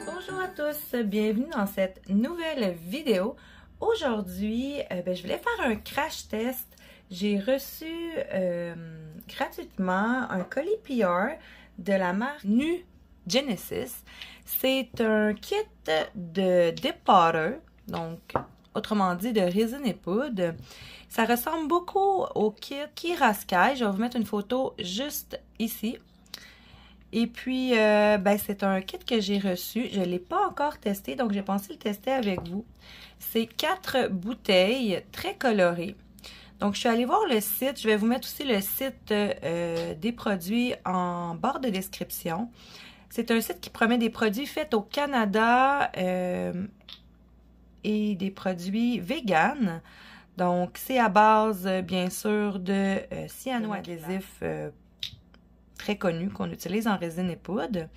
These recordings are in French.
Bonjour à tous, bienvenue dans cette nouvelle vidéo. Aujourd'hui, je voulais faire un crash test. J'ai reçu gratuitement un colis PR de la marque Nu Genesis. C'est un kit de dip powder, donc autrement dit de résine et poudre. Ça ressemble beaucoup au kit Kira Sky. Je vais vous mettre une photo juste ici. Et puis, c'est un kit que j'ai reçu. Je ne l'ai pas encore testé, donc j'ai pensé le tester avec vous. C'est 4 bouteilles très colorées. Donc, je suis allée voir le site. Je vais vous mettre aussi le site des produits en barre de description. C'est un site qui promet des produits faits au Canada et des produits véganes. Donc, c'est à base, bien sûr, de cyanoadhésif très connu qu'on utilise en résine et poudre.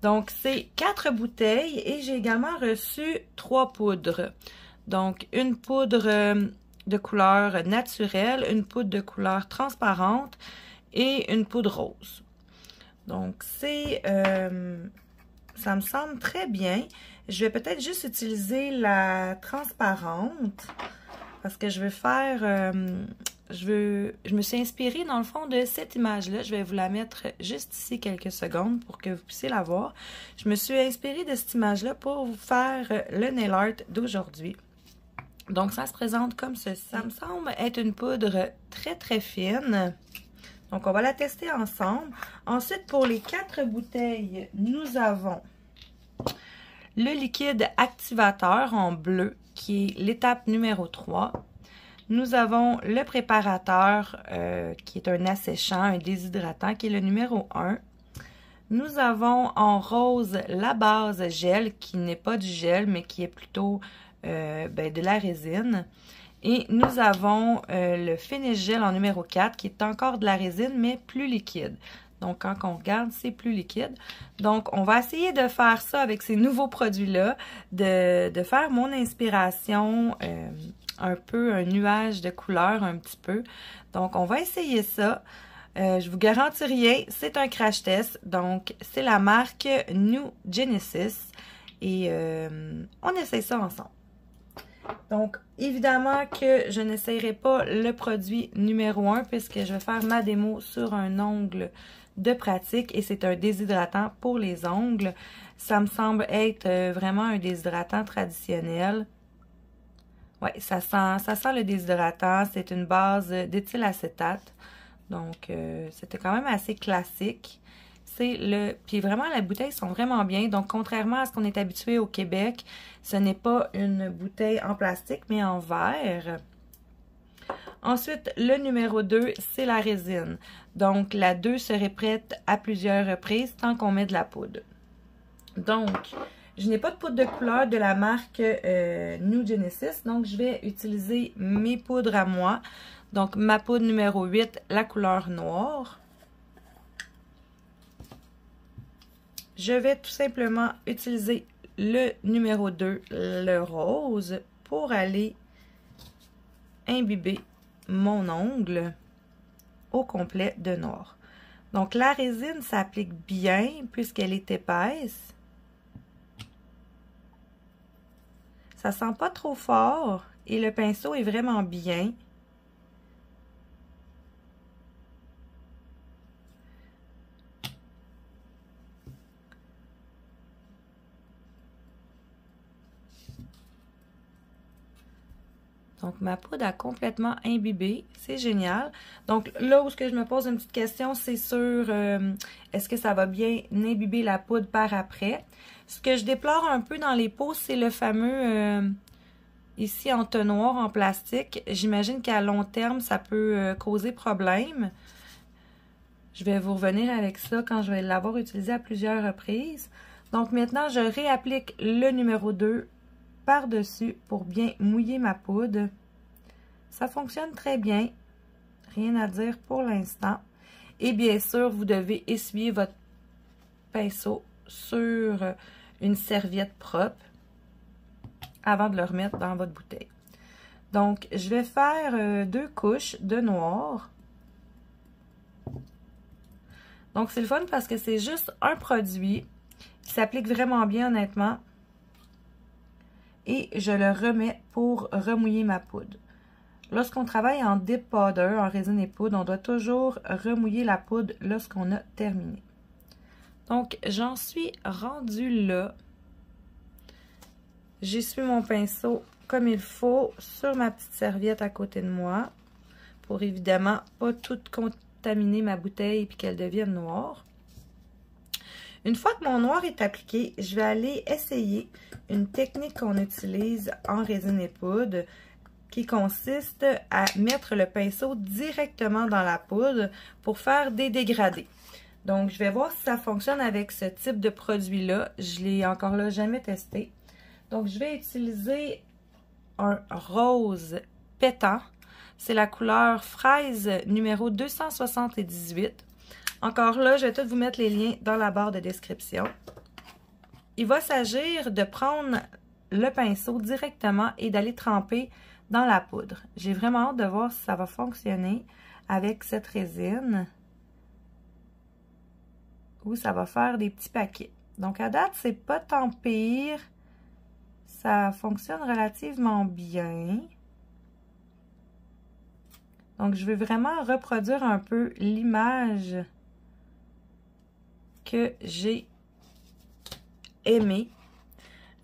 Donc, c'est 4 bouteilles et j'ai également reçu 3 poudres. Donc, une poudre de couleur naturelle, une poudre de couleur transparente et une poudre rose. Donc, ça me semble très bien. Je vais peut-être juste utiliser la transparente parce que je vais faire... je me suis inspirée dans le fond de cette image-là. Je vais vous la mettre juste ici quelques secondes pour que vous puissiez la voir. Je me suis inspirée de cette image-là pour vous faire le nail art d'aujourd'hui. Donc, ça se présente comme ceci. Ça me semble être une poudre très, très fine. Donc, on va la tester ensemble. Ensuite, pour les 4 bouteilles, nous avons le liquide activateur en bleu, qui est l'étape numéro 3. Nous avons le préparateur, qui est un asséchant, un déshydratant, qui est le numéro 1. Nous avons en rose la base gel, qui n'est pas du gel, mais qui est plutôt de la résine. Et nous avons le finish gel en numéro 4, qui est encore de la résine, mais plus liquide. Donc, quand on regarde, c'est plus liquide. Donc, on va essayer de faire ça avec ces nouveaux produits-là, de faire mon inspiration, un peu un nuage de couleurs, un petit peu. Donc, on va essayer ça. Je vous garantis rien, c'est un crash test. Donc, c'est la marque Nu Genesis. Et on essaye ça ensemble. Donc, évidemment que je n'essayerai pas le produit numéro 1 puisque je vais faire ma démo sur un ongle de pratique et c'est un déshydratant pour les ongles. Ça me semble être vraiment un déshydratant traditionnel. Oui, ça sent le déshydratant. C'est une base d'éthylacétate. Donc, c'était quand même assez classique. Puis vraiment, les bouteilles sont vraiment bien. Donc, contrairement à ce qu'on est habitué au Québec, ce n'est pas une bouteille en plastique, mais en verre. Ensuite, le numéro 2, c'est la résine. Donc, la 2 serait prête à plusieurs reprises tant qu'on met de la poudre. Donc, je n'ai pas de poudre de couleur de la marque Nu Genesis. Donc, je vais utiliser mes poudres à moi. Donc, ma poudre numéro 8, la couleur noire. Je vais tout simplement utiliser le numéro 2, le rose, pour aller imbiber mon ongle au complet de noir. Donc, la résine s'applique bien puisqu'elle est épaisse. Ça sent pas trop fort et le pinceau est vraiment bien. Donc, ma poudre a complètement imbibé. C'est génial. Donc, là où je me pose une petite question, c'est sur est-ce que ça va bien imbiber la poudre par après. Ce que je déplore un peu dans les pots, c'est le fameux ici entonnoir en plastique. J'imagine qu'à long terme, ça peut causer problème. Je vais vous revenir avec ça quand je vais l'avoir utilisé à plusieurs reprises. Donc, maintenant, je réapplique le numéro 2 par-dessus pour bien mouiller ma poudre. Ça fonctionne très bien. Rien à dire pour l'instant. Et bien sûr, vous devez essuyer votre pinceau sur une serviette propre avant de le remettre dans votre bouteille. Donc, je vais faire 2 couches de noir. Donc, c'est le fun parce que c'est juste un produit qui s'applique vraiment bien, honnêtement. Et je le remets pour remouiller ma poudre. Lorsqu'on travaille en dip powder, en résine et poudre, on doit toujours remouiller la poudre lorsqu'on a terminé. Donc, j'en suis rendue là. J'essuie mon pinceau comme il faut sur ma petite serviette à côté de moi pour évidemment pas tout contaminer ma bouteille et qu'elle devienne noire. Une fois que mon noir est appliqué, je vais aller essayer une technique qu'on utilise en résine et poudre qui consiste à mettre le pinceau directement dans la poudre pour faire des dégradés. Donc, je vais voir si ça fonctionne avec ce type de produit-là. Je l'ai encore là jamais testé. Donc, je vais utiliser un rose pétant. C'est la couleur fraise numéro 278. Encore là, je vais tout vous mettre les liens dans la barre de description. Il va s'agir de prendre le pinceau directement et d'aller tremper dans la poudre. J'ai vraiment hâte de voir si ça va fonctionner avec cette résine ou ça va faire des petits paquets. Donc, à date, c'est pas tant pire. Ça fonctionne relativement bien. Donc, je veux vraiment reproduire un peu l'image que j'ai aimée.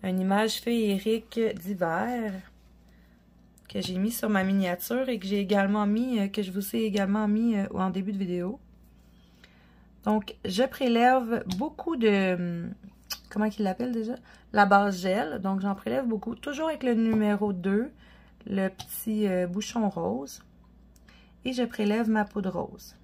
Une image féerique d'hiver que j'ai mis sur ma miniature et que j'ai également mis, que je vous ai également mis en début de vidéo. Donc, je prélève beaucoup de... Comment qu'il l'appelle déjà? La base gel. Donc, j'en prélève beaucoup. Toujours avec le numéro 2, le petit bouchon rose. Et je prélève ma poudre rose.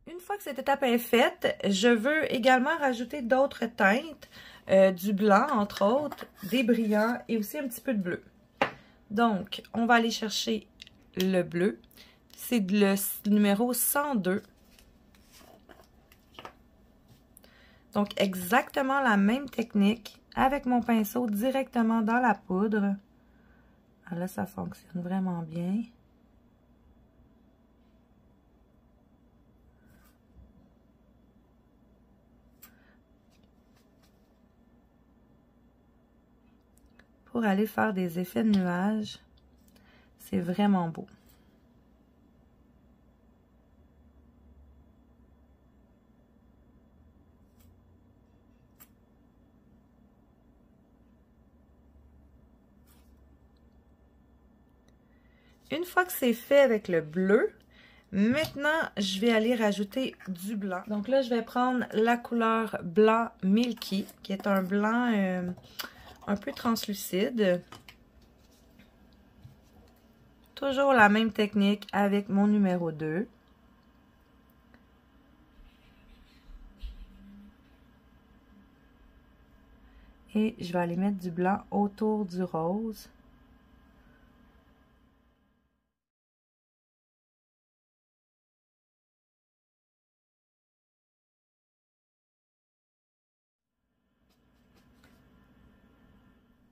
Une fois que cette étape est faite, je veux également rajouter d'autres teintes, du blanc entre autres, des brillants et aussi un petit peu de bleu. Donc, on va aller chercher le bleu. C'est le numéro 102. Donc, exactement la même technique avec mon pinceau directement dans la poudre. Ah là, ça fonctionne vraiment bien. Pour aller faire des effets de nuages, c'est vraiment beau. Une fois que c'est fait avec le bleu, maintenant, je vais aller rajouter du blanc. Donc là, je vais prendre la couleur blanc Milky, qui est un blanc un peu translucide. Toujours la même technique avec mon numéro 2. Et je vais aller mettre du blanc autour du rose.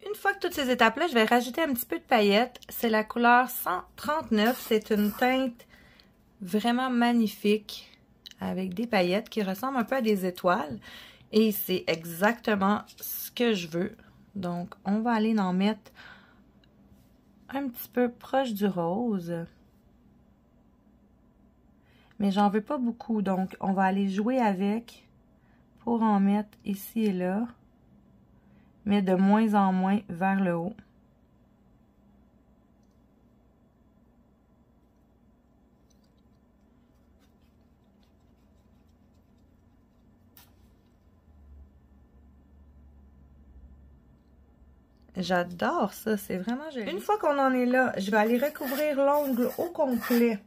Une fois que toutes ces étapes-là, je vais rajouter un petit peu de paillettes. C'est la couleur 139. C'est une teinte vraiment magnifique avec des paillettes qui ressemblent un peu à des étoiles. Et c'est exactement ce que je veux. Donc, on va aller en mettre un petit peu proche du rose. Mais j'en veux pas beaucoup, donc on va aller jouer avec pour en mettre ici et là. Mais de moins en moins vers le haut. J'adore ça, c'est vraiment joli. Une fois qu'on en est là, je vais aller recouvrir l'ongle au complet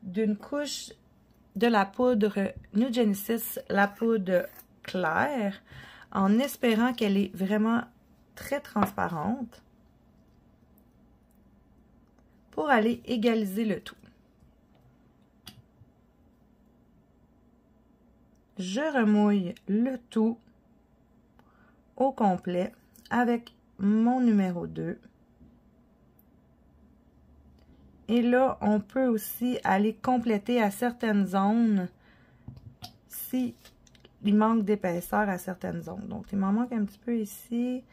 d'une couche de la poudre New Genesis, la poudre claire, en espérant qu'elle est vraiment très transparente pour aller égaliser le tout. je remouille le tout au complet avec mon numéro 2. Et là, on peut aussi aller compléter à certaines zones si il manque d'épaisseur à certaines zones. Donc, il m'en manque un petit peu ici,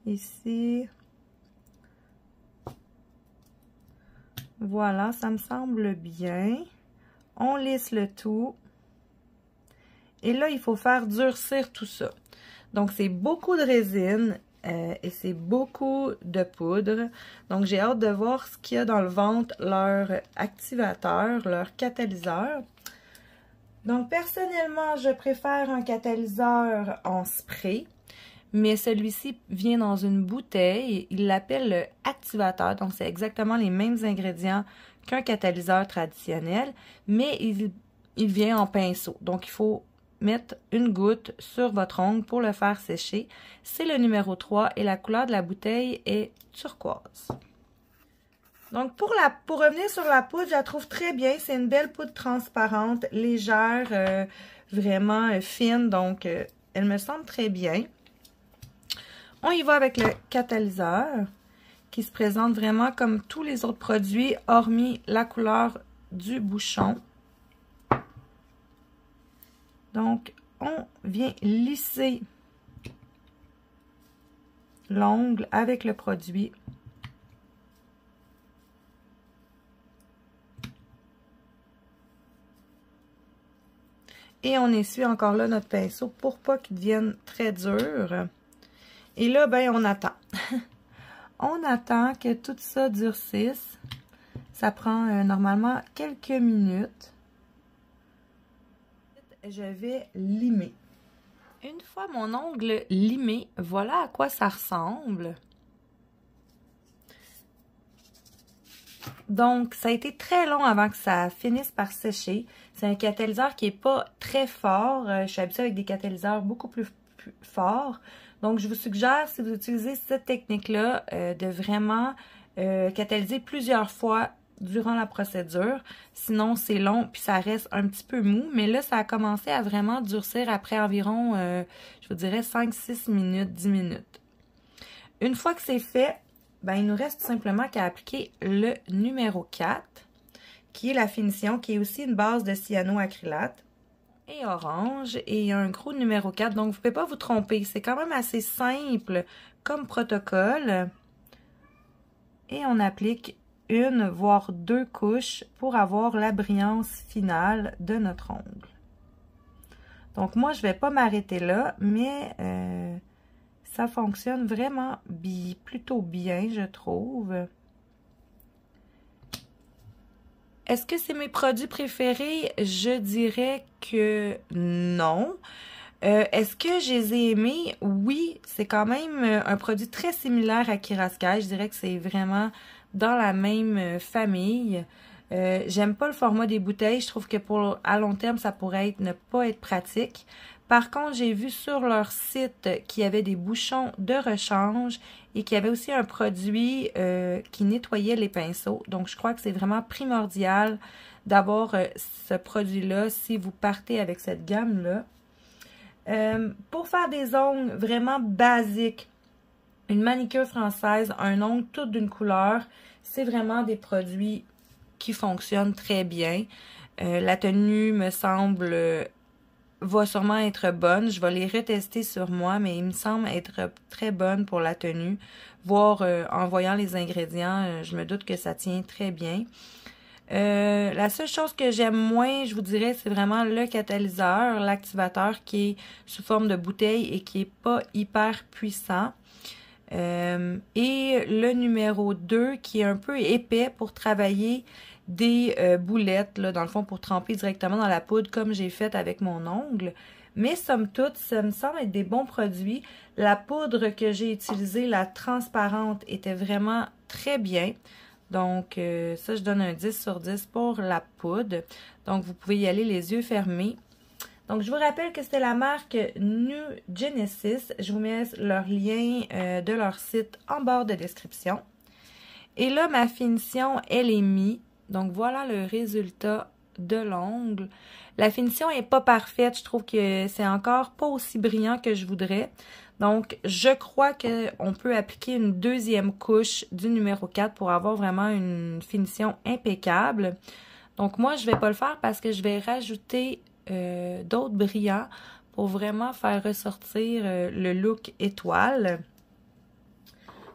ici. Voilà, ça me semble bien. On lisse le tout. Et là, il faut faire durcir tout ça. Donc, c'est beaucoup de résine et c'est beaucoup de poudre. Donc, j'ai hâte de voir ce qu'il y a dans le ventre, leur activateur, leur catalyseur. Donc, personnellement, je préfère un catalyseur en spray. Mais celui-ci vient dans une bouteille. Il l'appelle le activateur. Donc, c'est exactement les mêmes ingrédients qu'un catalyseur traditionnel. Mais il vient en pinceau. Donc, il faut mettre une goutte sur votre ongle pour le faire sécher. C'est le numéro 3 et la couleur de la bouteille est turquoise. Donc, pour revenir sur la poudre, je la trouve très bien. C'est une belle poudre transparente, légère, vraiment fine. Donc, elle me semble très bien. On y va avec le catalyseur qui se présente vraiment comme tous les autres produits, hormis la couleur du bouchon. Donc, on vient lisser l'ongle avec le produit. Et on essuie encore là notre pinceau pour pas qu'il devienne très dur. Et là, ben, on attend. On attend que tout ça durcisse. Ça prend normalement quelques minutes. Je vais limer. Une fois mon ongle limé, voilà à quoi ça ressemble. Donc, ça a été très long avant que ça finisse par sécher. C'est un catalyseur qui n'est pas très fort. Je suis habituée avec des catalyseurs beaucoup plus forts. Donc, je vous suggère, si vous utilisez cette technique-là, de vraiment catalyser plusieurs fois durant la procédure. Sinon, c'est long puis ça reste un petit peu mou. Mais là, ça a commencé à vraiment durcir après environ, je vous dirais, 5-6 minutes, 10 minutes. Une fois que c'est fait, ben, il nous reste tout simplement qu'à appliquer le numéro 4, qui est la finition, qui est aussi une base de cyanoacrylate et orange, et un gros numéro 4. Donc, vous ne pouvez pas vous tromper. C'est quand même assez simple comme protocole. Et on applique une, voire 2 couches pour avoir la brillance finale de notre ongle. Donc, moi, je ne vais pas m'arrêter là, mais ça fonctionne vraiment plutôt bien, je trouve. Est-ce que c'est mes produits préférés? Je dirais que non. Est-ce que je les ai aimés? Oui, c'est quand même un produit très similaire à Kiraskai. Je dirais que c'est vraiment dans la même famille. J'aime pas le format des bouteilles. Je trouve que à long terme, ça pourrait ne pas être pratique. Par contre, j'ai vu sur leur site qu'il y avait des bouchons de rechange et qu'il y avait aussi un produit qui nettoyait les pinceaux. Donc, je crois que c'est vraiment primordial d'avoir ce produit-là si vous partez avec cette gamme-là. Pour faire des ongles vraiment basiques, une manicure française, un ongle tout d'une couleur, c'est vraiment des produits qui fonctionnent très bien. La tenue me semble va sûrement être bonne. Je vais les retester sur moi, mais il me semble être très bonne pour la tenue. Voire en voyant les ingrédients, je me doute que ça tient très bien. La seule chose que j'aime moins, je vous dirais, c'est vraiment le catalyseur, l'activateur qui est sous forme de bouteille et qui est pas hyper puissant. Et le numéro 2 qui est un peu épais pour travailler des boulettes, là, dans le fond, pour tremper directement dans la poudre comme j'ai fait avec mon ongle. Mais somme toute, ça me semble être des bons produits. La poudre que j'ai utilisée, la transparente, était vraiment très bien. Donc, ça, je donne un 10 sur 10 pour la poudre. Donc, vous pouvez y aller les yeux fermés. Donc, je vous rappelle que c'était la marque New Genesis. Je vous mets leur lien de leur site en barre de description. Et là, ma finition, elle est mise. Donc, voilà le résultat de l'ongle. La finition est pas parfaite, je trouve que c'est encore pas aussi brillant que je voudrais. Donc, je crois qu'on peut appliquer une deuxième couche du numéro 4 pour avoir vraiment une finition impeccable. Donc, moi, je vais pas le faire parce que je vais rajouter d'autres brillants pour vraiment faire ressortir le look étoile.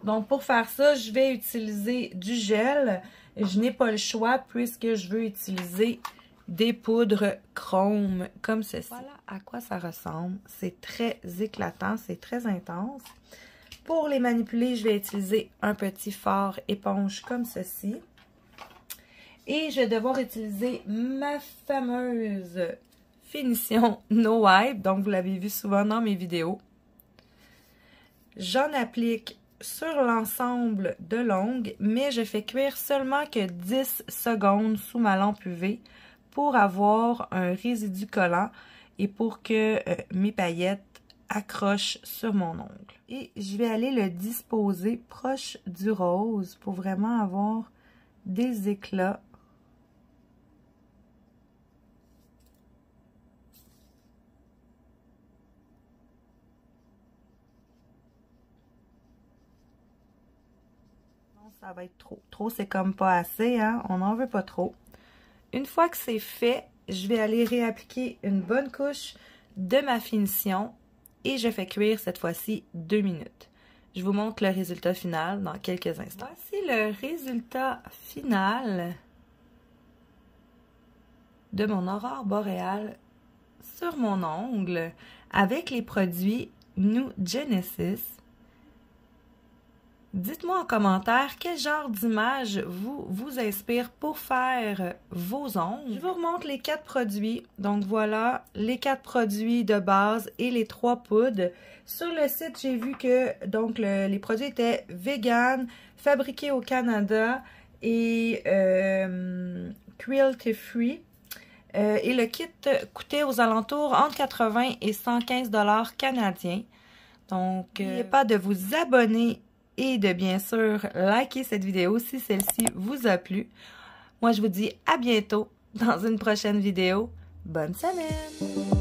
Donc, pour faire ça, je vais utiliser du gel. Je n'ai pas le choix puisque je veux utiliser des poudres chrome comme ceci. Voilà à quoi ça ressemble. C'est très éclatant, c'est très intense. Pour les manipuler, je vais utiliser un petit fard éponge comme ceci. Et je vais devoir utiliser ma fameuse finition No Wipe. Donc, vous l'avez vu souvent dans mes vidéos. J'en applique sur l'ensemble de l'ongle, mais je fais cuire seulement que 10 secondes sous ma lampe UV pour avoir un résidu collant et pour que mes paillettes accrochent sur mon ongle. Et je vais aller le disposer proche du rose pour vraiment avoir des éclats. Non, ça va être trop. Trop, c'est comme pas assez, hein? On n'en veut pas trop. Une fois que c'est fait, je vais aller réappliquer une bonne couche de ma finition et je fais cuire cette fois-ci 2 minutes. Je vous montre le résultat final dans quelques instants. Voici le résultat final de mon aurore boréale sur mon ongle avec les produits New Genesis. Dites-moi en commentaire quel genre d'image vous inspire pour faire vos ongles. Je vous remontre les 4 produits. Donc voilà, les 4 produits de base et les 3 poudres. Sur le site, j'ai vu que donc les produits étaient vegan, fabriqués au Canada et cruelty free. Et le kit coûtait aux alentours entre 80 et 115 $ canadiens. Donc, n'oubliez pas de vous abonner et de bien sûr liker cette vidéo si celle-ci vous a plu. Moi, je vous dis à bientôt dans une prochaine vidéo. Bonne semaine!